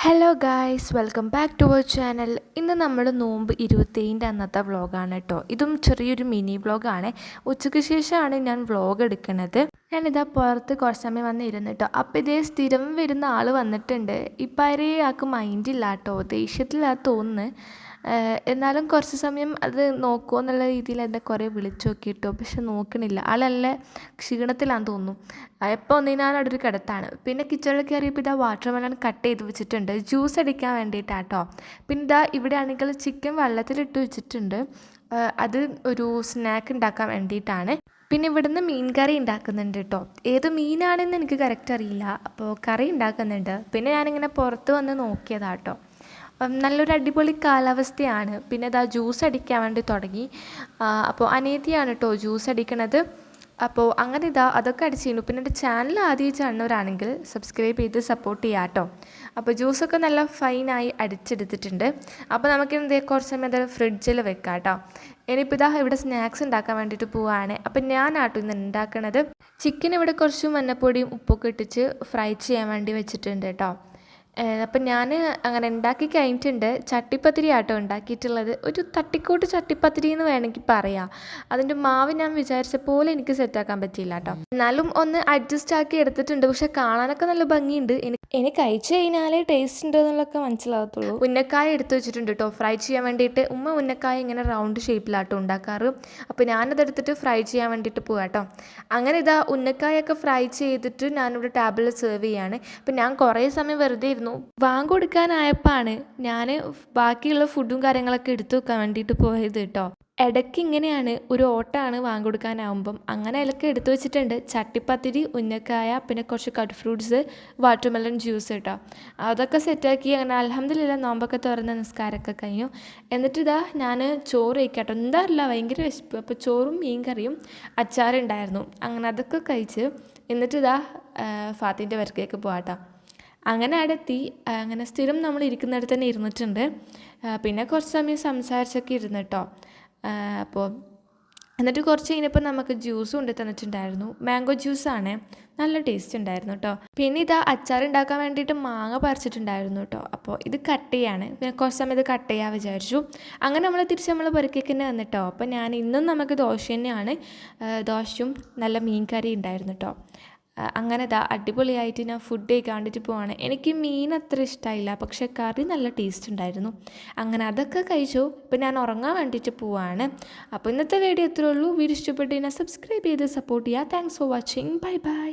Hello guys, welcome back to our channel. ഇന്ന് നമ്മൾ നോമ്പ് 27 അന്നത്തെ വ്ളോഗാണ് കേട്ടോ. ഇതും ചെറിയൊരു മിനി വ്ളോഗാണ്. ഉച്ചയ്ക്ക് ശേഷമാണ് ഞാൻ വ്ളോഗ് എടുക്കുന്നത്. ഞാനിതാ പുറത്ത് കുറച്ച് സമയം വന്ന് ഇരുന്നിട്ടോ. അപ്പോൾ ഇതേ സ്ഥിരം വരുന്ന ആൾ വന്നിട്ടുണ്ട്. ഇപ്പം ആൾക്ക് മൈൻഡില്ല കേട്ടോ, ദേഷ്യത്തിലാ തോന്നുന്നു. എന്നാലും കുറച്ച് സമയം അത് നോക്കുമോ എന്നുള്ള രീതിയിൽ എന്നെ കുറേ വിളിച്ചു നോക്കിയിട്ടോ, പക്ഷെ നോക്കണില്ല. ആളല്ല ക്ഷീണത്തിലാണെന്ന് തോന്നുന്നു. എപ്പോൾ ഒന്നിനാലും അവിടെ ഒരു കിടത്താണ്. പിന്നെ കിച്ചണിൽ കയറിയപ്പോൾ ഇതാ വാട്ടർ മെലൺ കട്ട് ചെയ്ത് വെച്ചിട്ടുണ്ട്, ജ്യൂസ് അടിക്കാൻ വേണ്ടിയിട്ടാട്ടോ. പിന്നെ ഇതാ ഇവിടെ ആണെങ്കിൽ ചിക്കൻ വെള്ളത്തിലിട്ട് വെച്ചിട്ടുണ്ട്, അത് ഒരു സ്നാക്ക് ഉണ്ടാക്കാൻ വേണ്ടിയിട്ടാണ്. പിന്നെ ഇവിടുന്ന് മീൻ കറി ഉണ്ടാക്കുന്നുണ്ട് കേട്ടോ. ഏത് മീനാണെന്ന് എനിക്ക് കറക്റ്റ് അറിയില്ല, അപ്പോൾ കറി ഉണ്ടാക്കുന്നുണ്ട്. പിന്നെ ഞാനിങ്ങനെ പുറത്ത് വന്ന് നോക്കിയതാട്ടോ. നല്ലൊരു അടിപൊളി കാലാവസ്ഥയാണ്. പിന്നെ ഇതാ ജ്യൂസ് അടിക്കാൻ വേണ്ടി തുടങ്ങി. അപ്പോൾ അനിയത്തിയാണ് കേട്ടോ ജ്യൂസ് അടിക്കണത്. അപ്പോൾ അങ്ങനെ ഇതാ അതൊക്കെ അടിച്ചിരുന്നു. പിന്നെ എൻ്റെ ചാനൽ ആദ്യം കാണുന്നവരാണെങ്കിൽ സബ്സ്ക്രൈബ് ചെയ്ത് സപ്പോർട്ട് ചെയ്യാം കേട്ടോ. അപ്പോൾ ജ്യൂസൊക്കെ നല്ല ഫൈനായി അടിച്ചെടുത്തിട്ടുണ്ട്. അപ്പോൾ നമുക്കിത് കുറച്ച് സമയം അത് ഫ്രിഡ്ജിൽ വെക്കാം കേട്ടോ. ഇനിയിപ്പോൾ ഇതാ ഇവിടെ സ്നാക്സ് ഉണ്ടാക്കാൻ വേണ്ടിയിട്ട് പോവുകയാണ്. അപ്പം ഞാനാട്ടോ ഇന്ന് ഉണ്ടാക്കണത്. ചിക്കൻ ഇവിടെ കുറച്ച് മഞ്ഞപ്പൊടിയും ഉപ്പൊക്കെ ഇട്ടിച്ച് ഫ്രൈ ചെയ്യാൻ വേണ്ടി വെച്ചിട്ടുണ്ട് കേട്ടോ. അപ്പം ഞാൻ അങ്ങനെ ഉണ്ടാക്കി കഴിഞ്ഞിട്ടുണ്ട്. ചട്ടിപ്പത്തിരി ആട്ടോ ഉണ്ടാക്കിയിട്ടുള്ളത്. ഒരു തട്ടിക്കോട്ട് ചട്ടിപ്പത്തിരി എന്ന് വേണമെങ്കിൽ പറയാം. അതിൻ്റെ മാവ് ഞാൻ വിചാരിച്ച പോലെ എനിക്ക് സെറ്റാക്കാൻ പറ്റിയില്ല കേട്ടോ. എന്നാലും ഒന്ന് അഡ്ജസ്റ്റ് ആക്കി എടുത്തിട്ടുണ്ട്. പക്ഷെ കാണാനൊക്കെ നല്ല ഭംഗിയുണ്ട്. എനിക്ക് കഴിച്ചു കഴിഞ്ഞാലേ ടേസ്റ്റ് ഉണ്ട് എന്നുള്ളതൊക്കെ മനസ്സിലാകത്തുള്ളൂ. ഉന്നക്കായ എടുത്ത് വെച്ചിട്ടുണ്ട് കേട്ടോ ഫ്രൈ ചെയ്യാൻ വേണ്ടിയിട്ട്. ഉമ്മ ഉന്നക്കായ ഇങ്ങനെ റൗണ്ട് ഷേപ്പിലാട്ടോ ഉണ്ടാക്കാറ്. അപ്പോൾ ഞാനതെടുത്തിട്ട് ഫ്രൈ ചെയ്യാൻ വേണ്ടിയിട്ട് പോകാം കേട്ടോ. അങ്ങനെ ഇതാ ഉന്നക്കായൊക്കെ ഫ്രൈ ചെയ്തിട്ട് ഞാനിവിടെ ടേബിളിൽ സെർവ് ചെയ്യാണ്. അപ്പം ഞാൻ കുറേ സമയം വെറുതെ ഇരുന്നു. വാങ്ങ് കൊടുക്കാനായപ്പോഴാണ് ഞാൻ ബാക്കിയുള്ള ഫുഡും കാര്യങ്ങളൊക്കെ എടുത്തു വെക്കാൻ വേണ്ടിയിട്ട് പോയത് കേട്ടോ. ഇടയ്ക്ക് ഇങ്ങനെയാണ്, ഒരു ഓട്ടമാണ് വാങ്ങി കൊടുക്കാനാവുമ്പം. അങ്ങനെ അതിലൊക്കെ എടുത്തു വെച്ചിട്ടുണ്ട് ചട്ടിപ്പത്തിരി, ഉന്നക്കായ, പിന്നെ കുറച്ച് കട്ട് ഫ്രൂട്ട്സ്, വാട്ടർമെലൺ ജ്യൂസ് കേട്ടോ. അതൊക്കെ സെറ്റാക്കി അങ്ങനെ അൽഹംദുലില്ലാ നോമ്പൊക്കെ തുറന്ന നിസ്കാരമൊക്കെ കഴിഞ്ഞു. എന്നിട്ട് ഇതാ ഞാൻ ചോറ് കഴിക്കാട്ടോ. എന്താ അറിയില്ല, ഭയങ്കര വിശപ്പ്. അപ്പോൾ ചോറും മീൻ കറിയും അച്ചാറുണ്ടായിരുന്നു. അങ്ങനെ അതൊക്കെ കഴിച്ച് എന്നിട്ട് ഇതാ ഫാത്തിൻ്റെ വരക്കേക്ക് പോകാട്ടോ. അങ്ങനെ അവിടെ എത്തി. അങ്ങനെ സ്ഥിരം നമ്മൾ ഇരിക്കുന്നിടത്ത് തന്നെ ഇരുന്നിട്ടുണ്ട്. പിന്നെ കുറച്ച് സമയം സംസാരിച്ചൊക്കെ ഇരുന്നിട്ടോ. അപ്പോൾ എന്നിട്ട് കുറച്ച് കഴിഞ്ഞപ്പോൾ നമുക്ക് ജ്യൂസ് കൊണ്ട് തന്നിട്ടുണ്ടായിരുന്നു. മാംഗോ ജ്യൂസാണ്, നല്ല ടേസ്റ്റ് ഉണ്ടായിരുന്നു കേട്ടോ. പിന്നെ ഇതാ അച്ചാർ ഉണ്ടാക്കാൻ വേണ്ടിയിട്ട് മാങ്ങ പറിച്ചിട്ടുണ്ടായിരുന്നു കേട്ടോ. അപ്പോൾ ഇത് കട്ട് ചെയ്യാണ്. പിന്നെ കുറച്ച് സമയം ഇത് കട്ട് ചെയ്യാൻ വിചാരിച്ചു. അങ്ങനെ നമ്മൾ പുരക്കേക്ക് തന്നെ വന്നിട്ടോ. അപ്പോൾ ഞാൻ ഇന്നും നമുക്ക് ദോശ തന്നെയാണ്. ദോശയും നല്ല മീൻ കറി ഉണ്ടായിരുന്നു കേട്ടോ. അങ്ങനെ ഇതാ അടിപൊളിയായിട്ട് ഞാൻ ഫുഡ് കഴിക്കാണ്ടിട്ട് പോവാണ്. എനിക്ക് മീൻ അത്ര ഇഷ്ടമായില്ല, പക്ഷേ കറി നല്ല ടേസ്റ്റ് ഉണ്ടായിരുന്നു. അങ്ങനെ അതൊക്കെ കഴിച്ചു. ഇപ്പം ഞാൻ ഉറങ്ങാൻ വേണ്ടിയിട്ട് പോവാണ്. അപ്പോൾ ഇന്നത്തെ വീഡിയോ ഇത്രയേ ഉള്ളൂ. വീഡിയോ ഇഷ്ടപ്പെട്ട് കഴിഞ്ഞാൽ സബ്സ്ക്രൈബ് ചെയ്ത് സപ്പോർട്ട് ചെയ്യുക. Thanks for watching. Bye bye.